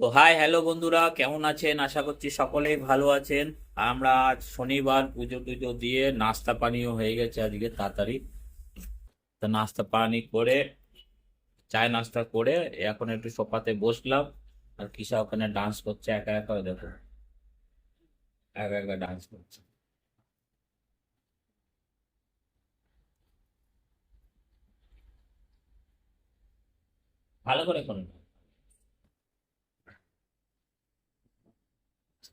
তো hi hello বন্ধুরা, কেমন আছেন? আশা করছি সকলেই ভালো আছেন। আমরা আজ শনিবার পুজো টুজো দিয়ে নাস্তা পানিও হয়ে গেছে আজকে তাড়াতাড়ি। তো নাস্তা পানি করে চায় নাস্তা করে এখন একটু সোফাতে বসলাম। আর কিসা ওখানে ডান্স করছে একা একা, ওই দেখো একা একা ডান্স করছে। ভালো করে করুন।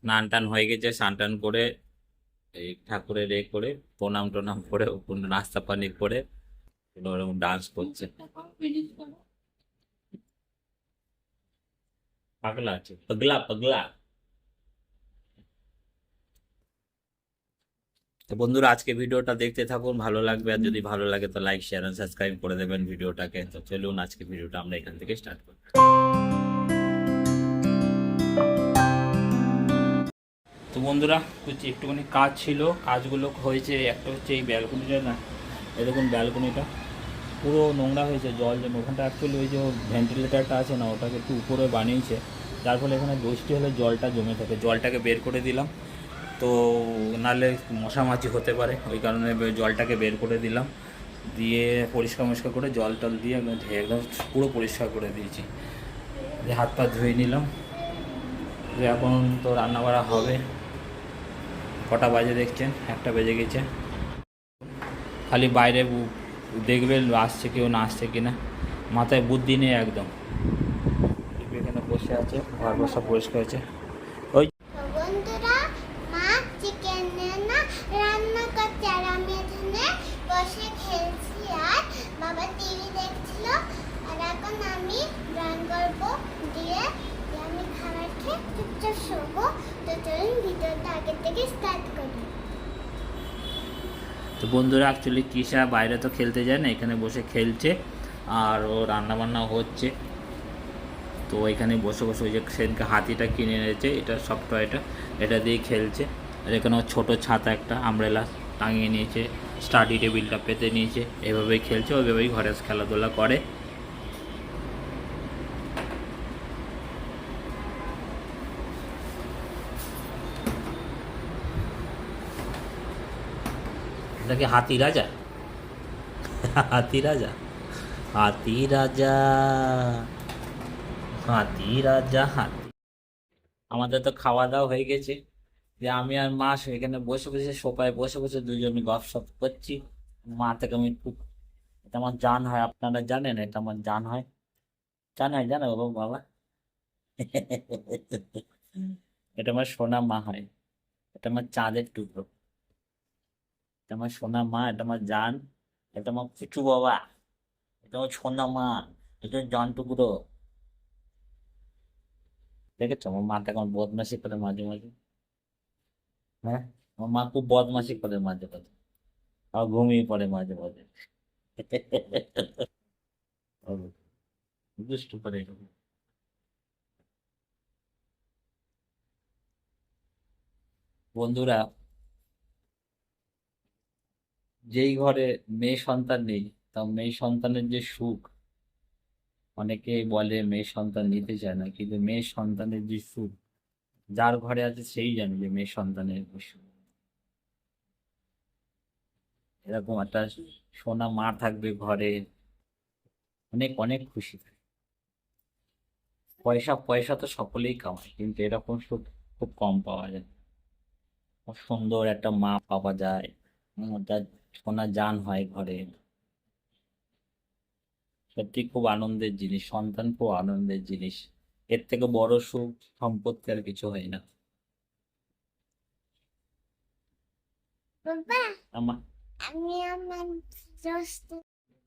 স্নান টান হয়ে গেছে, স্নান টান করে এই ঠাকুরের করে প্রণাম টনাম করে ওখানে নাস্তা পানি করে ওরকম ডান্স করছে। পাগলা আছে, পাগলা পাগলা। তো বন্ধুরা, আজকে ভিডিওটা দেখতে থাকুন, ভালো লাগবে। আর যদি ভালো লাগে তো লাইক শেয়ার আর সাবস্ক্রাইব করে দেবেন ভিডিওটাকে। তো চলুন আজকে ভিডিওটা আমরা এখান থেকে স্টার্ট করি। তো বন্ধুরা, কিছু একটুখানি কাজ ছিল, কাজগুলো হয়েছে। একটা হচ্ছে এই ব্যালকনিটা, না এই দেখুন ব্যালকনিটা পুরো নোংরা হয়েছে, জল জমে। ওখানটা অ্যাকচুয়ালি ওই যে ভেন্টিলেটারটা আছে না, ওটাকে একটু উপরে বানিয়েছে, যার ফলে এখানে বৃষ্টি হলে জলটা জমে থাকে। জলটাকে বের করে দিলাম, তো নাহলে মশামাছি হতে পারে, ওই কারণে জলটাকে বের করে দিলাম। দিয়ে পরিষ্কার মরিষ্কার করে জল টল দিয়ে একদম ধুয়ে একদম পুরো পরিষ্কার করে দিয়েছি। দিয়ে হাত পা ধুয়ে নিলাম। যে এখন তো রান্না বাড়া হবে। কটা বাজে দেখছেন? একটা বেজে গেছে। খালি বাইরে দেখবে আসছে কেউ না আসছে কিনা, মাথায় বুদ্ধি নেই একদম। এখানে বসে আছে, ঘর বসা পরিষ্কার আছে। ওই তো বন্ধুরা, মা চিকেন না রান্না করছে আর আমি এখানে বসে খেলছি আর বাবা টিভি দেখছিল। আর এখন আমি ড্রয়িং করবো, দিয়ে আমি খাবার খেয়ে চুপচাপ শোবো। তো চলুন ভিডিওটা আগে থেকে স্টার্ট করি। তো বন্ধুরা, অ্যাকচুয়ালি কিসা বাইরে তো খেলতে যায় না, এখানে বসে খেলছে। আর ও রান্না বান্না হচ্ছে। তো এখানে বসে বসে ওই যে সেদিনকে হাতিটা কিনে এনেছে, এটা সব টয়টা, এটা দিয়ে খেলছে। আর এখানে ওর ছোটো ছাতা একটা আমব্রেলা টাঙিয়ে নিয়েছে, স্টাডি টেবিলটা পেতে নিয়েছে, এভাবেই খেলছে, ওইভাবেই ঘরে খেলাধুলা করে। এটা কি হাতি রাজা? হাতি রাজা, হাতি রাজা, হাতি রাজা হাতি। আমাদের তো খাওয়া দাওয়া হয়ে গেছে। যে আমি আর মা এখানে বসে বসে সোফায় বসে বসে দুজনে গপসপ করছি। মা থেকে আমি খুব, এটা আমার জান হয়, আপনারা জানেন এটা আমার জান হয়। জান হয়, জানো বাবা বাবা। এটা আমার সোনা মা হয়, এটা আমার চাঁদের টুকরো, এটা আমার সোনা মা, এটা আমার জান, এটা আমার ফুচু বাবা, এটা আমার সোনা মা, এটা জান টুকরো। দেখেছো আমার মাটা কেমন বদমাশি করে মাঝে মাঝে? হ্যাঁ, আমার মা খুব বদমাশি করে মাঝে মাঝে, আর ঘুমিয়ে পড়ে মাঝে মাঝে। দুষ্টু করে। বন্ধুরা, যেই ঘরে মেয়ে সন্তান নেই, তা মেয়ে সন্তানের যে সুখ, অনেকেই বলে মেয়ে সন্তান নিতে চায় না, কিন্তু মেয়ে সন্তানের যে সুখ যার ঘরে আছে সেই জানে যে মেয়ে সন্তানের কি সুখ। এরকম একটা সোনা মা থাকবে ঘরে, অনেক অনেক খুশি থাকে। পয়সা পয়সা তো সকলেই কামায়, কিন্তু এরকম সুখ খুব কম পাওয়া যায়। খুব সুন্দর একটা মা পাওয়া যায়, যার সোনা জান হয় ঘরে। সত্যি খুব আনন্দের জিনিস, সন্তান খুব আনন্দের জিনিস। এর থেকে বড় সুখ সম্পত্তি আর কিছু হয় না। বাবা, আমার আমি আমার দোস্ত।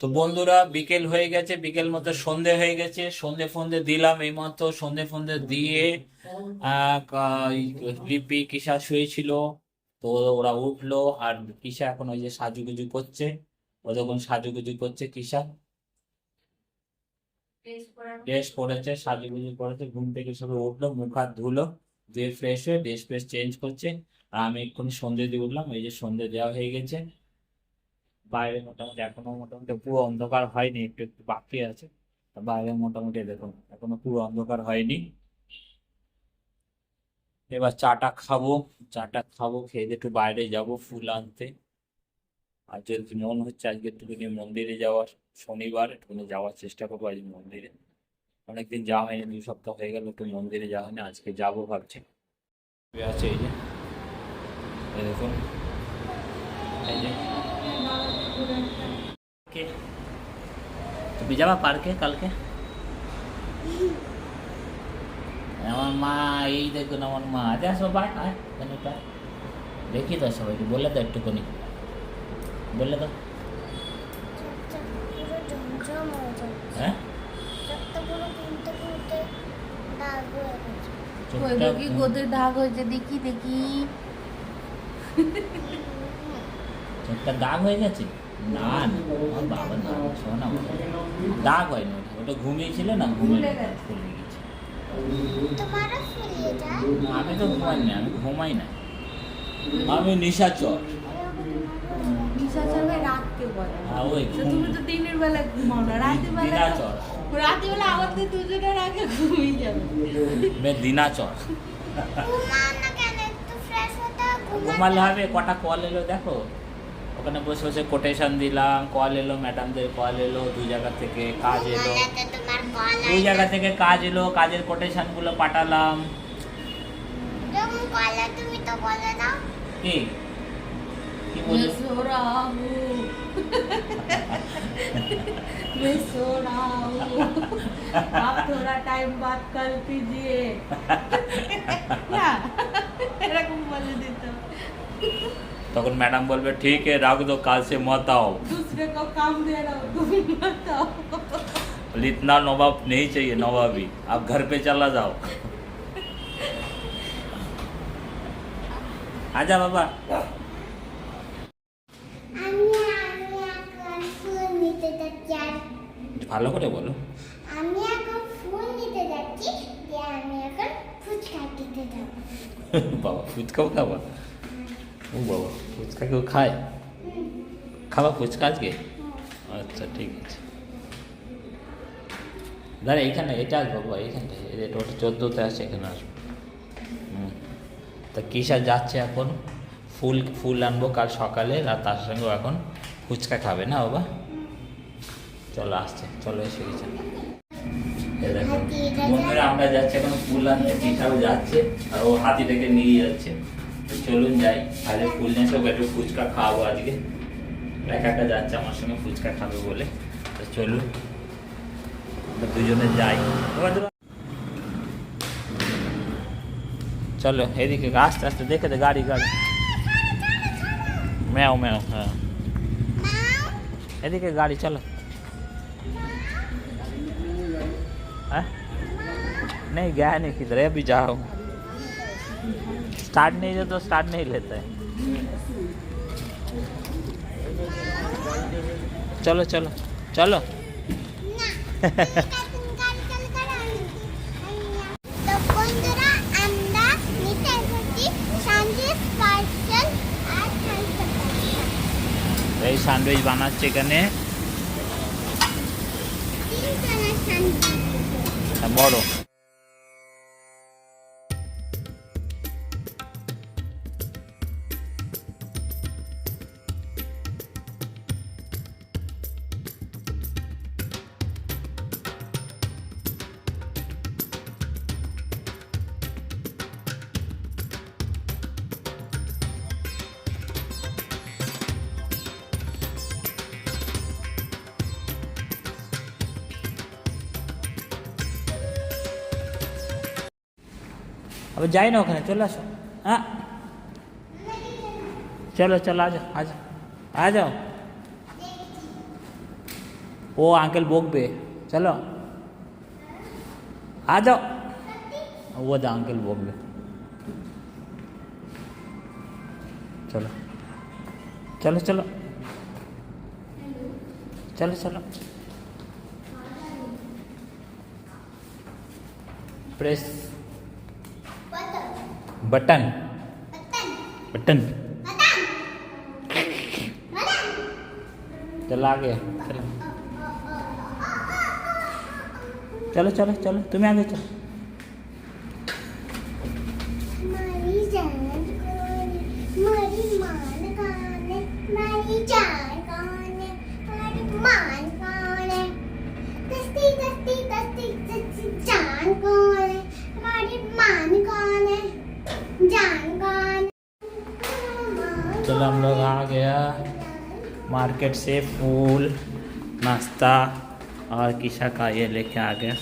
তো বন্ধুরা, বিকেল হয়ে গেছে, বিকেল মতো সন্ধে হয়ে গেছে, সন্ধে ফন্ধে দিলাম এই মতো, সন্ধে ফন্ধে দিয়ে লিপি কিসা শুয়েছিল, তো ওরা উঠলো। আর কিসা এখন ওই যে সাজুগুজু করছে, ও যখন সাজুগুজু করছে কিসা ড্রেস পরেছে, সাজুগুজু করেছে, ঘুম থেকে সবে উঠলো, মুখ হাত ধুলো, দিয়ে ফ্রেশ হয়ে ড্রেস ফ্রেস চেঞ্জ করছে। আর আমি এক্ষুনি সন্ধে দিয়ে উঠলাম, এই যে সন্ধে দেওয়া হয়ে গেছে। বাইরে মোটামুটি এখনো মোটামুটি পুরো অন্ধকার হয়নি, একটু একটু বাকি আছে। তা বাইরে মোটামুটি দেখুন এখনো পুরো অন্ধকার হয়নি। এবার চাটা খাবো, খেয়ে দিয়ে একটু বাইরে যাব ফুল আনতে। আর যদি মন হচ্ছে আজকে একটুখানি মন্দিরে যাওয়ার, শনিবার একটুখানি যাওয়ার চেষ্টা করবো আজ মন্দিরে। অনেকদিন যাওয়া হয়নি, 2 সপ্তাহ হয়ে গেল একটু মন্দিরে যাওয়া হয়নি, আজকে যাবো ভাবছি। আছে এই যে, এই দেখুন, এই যে তুমি যাবা পার্কে কালকে? আমার মা, এই দেখুন আমার মা, আজ সবাই দেখি তো সবাইকে বলে দাও একটুখানি, বললে তো। পুরো ঝমঝম হয়ে যাচ্ছে। হ্যাঁ, চোখটা পুরো ঘুমতে ঘুমতে দাগ হয়ে গেছে। হইলো কি গোদের দাগ হয়েছে? দেখি দেখি। চোখটা দাগ হয়ে গেছে? না না, আমার বাবা না, শোনা দাগ হয়নি, ওটা ঘুমিয়েছিল না, ফুলে গেছে। তোমারও ফুলিয়ে যায়? আমি তো ঘুমাই না, আমি ঘুমাই না, আমি নিশাচর। নিশাচর রাতকে বলে। হ্যাঁ, ওই তো তুমি তো দিনের বেলা ঘুমাও না, রাতের বেলা দিনাচর। রাতের বেলা আমাদের দুজনের আগে ঘুমিয়ে যাবে। मैं দিনাচর। ঘুমাও না কেন? একটু ফ্রেশ হতে ঘুমালে হবে, কটা কল এলো দেখো, ওখানে বসে বসে কোটেশন দিলাম, কল এলো, ম্যাডামদের কল এলো, 2 জায়গা থেকে কাজ এলো, ঘুমালে তো তোমার কল 2 জায়গা থেকে কাজ এলো, কাজের কোটেশন গুলো পাঠালাম। যখন কলে তুমি তো বলে দাও। কি কি বলি? मैं सो रहा हूँ, मैं सो रहा हूँ, आप थोड़ा टाइम बात कर लीजिए। না এরকম বলে দিত। তখন ম্যাডাম বলবে ঠিক है রাখ दो, কাল से मत आओ। दूसरे को काम दे रहा हूँ, तुम बताओ। बोले, इतना नवाब नहीं चाहिए, नवाबी आप घर पे चला जाओ। आजा बाबा। আমি এখন ফুল নিতে যাচ্ছি। ভালো করে বলো। আমি এখন ফুল নিতে যাচ্ছি, যে আমি এখন ফুচকা খেতে যাবো। বাবা ফুচকাও খাবা? ও বাবা, ফুচকা কেউ খায়? খাবা ফুচকা আজকে? আচ্ছা ঠিক আছে, দাঁড়া এইখানে, এটা আসবো বাবা, এইখানটা, এটা ওটা 14তে আছে, এখানে আসবো। তা কিসা যাচ্ছে এখন, ফুল আনবো কাল সকালে, আর তার সঙ্গে এখন ফুচকা খাবে না বাবা? চলো আসছে, চলো এসে গেছে। এই দেখো, বন্ধুরা আমরা যাচ্ছি এখন ফুল আনতে, কিসাও যাচ্ছে আর ও হাতিটাকে নিয়ে যাচ্ছে। তো চলুন যাই, তাহলে ফুল নিয়ে সব একটু ফুচকা খাওয়াবো আজকে। একা একা যাচ্ছে আমার সঙ্গে ফুচকা খাবে বলে, তো চলুন আমরা দুজনে যাই। চলো এদিকে, আস্তে আস্তে দেখে দে, গাড়ি গাড়ি, ম্যাও ম্যাও, হ্যাঁ এদিকে গাড়ি, চলো। हाँ? नहीं गया नहीं किधर है, अभी जाओ। स्टार्ट नहीं है तो स्टार्ट नहीं लेता है। चलो चलो चलो। তো বন্ধুরা আমরা নিতে এসেছি সঞ্জীব পার্সেল আর এই স্যান্ডউইচ বানাচ্ছে এখানে, 3 জনের সঞ্জীব বড়। अब जाए ना ওখানে, চলে আসো। হ্যাঁ চলো চলো, आ जाओ आ जाओ आ जाओ। ও আঙ্কেল বকবে, চলো आ जाओ। वो जो अंकल বকবে, चलो चलो चलो चलो चलो। प्रेस बटन बटन, चलो आ गया, चलो चलो चलो चलो, तुम्हें आगे चलो। कौन है हमारी मान कौन है जान कौन चलो हम लोग आ गया मार्केट से फूल नाश्ता और किसा का ये लेके आ गया।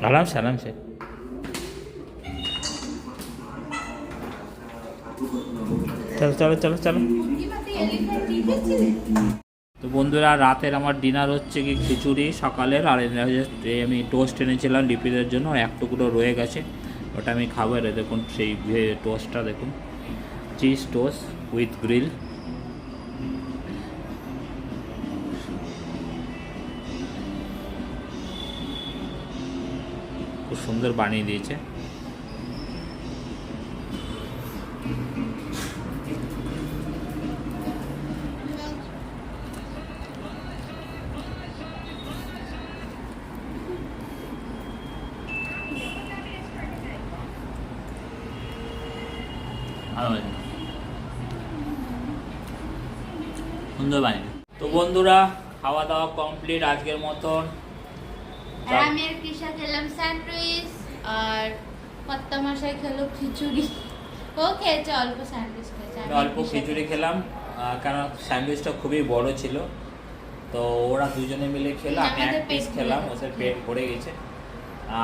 आराम से आराम से। चलो चलो चलो चलो। তো বন্ধুরা রাতের আমার ডিনার হচ্ছে কি খিচুড়ি সকালের, আর আমি টোস্ট এনেছিলাম লিপিদের জন্য, এক টুকরো রয়ে গেছে, ওটা আমি খাবো। এর দেখুন সেই টোস্টটা দেখুন, চিজ টোস্ট উইথ গ্রিল। খুব সুন্দর বানিয়ে দিয়েছে। সুন্দর বানিয়ে। তো বন্ধুরা খাওয়া দাওয়া কমপ্লিট আজকের মতন। আর আমি আর কৃষা খেলাম স্যান্ডউইচ, আর কত্তা মশাই খেলো খিচুড়ি। ও খেয়েছে অল্প স্যান্ডউইচ খেয়েছে, আমি অল্প খিচুড়ি খেলাম, কারণ স্যান্ডউইচটা খুবই বড় ছিল, তো ওরা দুজনে মিলে খেলো, আমি এক আমাদের পিস পেট খেলাম, ভরে ওদের গেছে। পেট ভরে গেছে।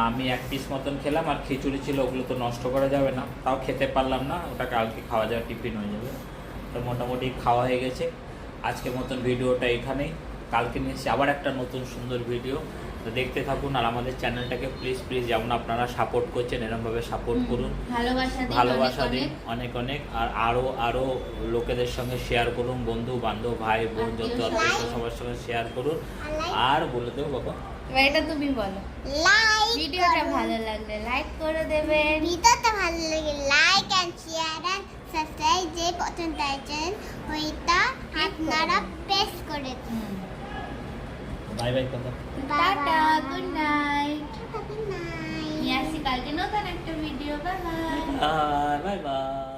আমি এক পিস মতন খেলাম, আর খিচুড়ি ছিল, ওগুলো তো নষ্ট করা যাবে না, তাও খেতে পারলাম না, ওটা কালকে খাওয়া যাবে, টিফিন হয়ে যাবে। তো মোটামুটি খাওয়া হয়ে গেছে। আজকের মতন ভিডিওটা এখানেই, কালকে নিয়ে এসে আবার একটা নতুন সুন্দর ভিডিও। তো দেখতে থাকুন, আর আমাদের চ্যানেলটাকে প্লিজ প্লিজ যেমন আপনারা সাপোর্ট করছেন এরকমভাবে সাপোর্ট করুন, ভালোবাসা দিন অনেক অনেক, আর আরও লোকেদের সঙ্গে শেয়ার করুন, বন্ধু বান্ধব ভাই বোন যত আছে সবার সঙ্গে শেয়ার করুন। আর বলে দেবো বাবা, এবার এটা তুমি বলো। লাইক ভিডিওটা ভালো লাগলে লাইক করে দেবেন। ভিডিওটা ভালো লাগে like and share and subscribe যে পছন্দ আছেন ওইটা আপনারা প্রেস করে দিন। বাই বাই কথা। টাটা, গুড নাইট। Good night. নিয়ে আসি কালকে নতুন একটা video. Bye bye. Bye by.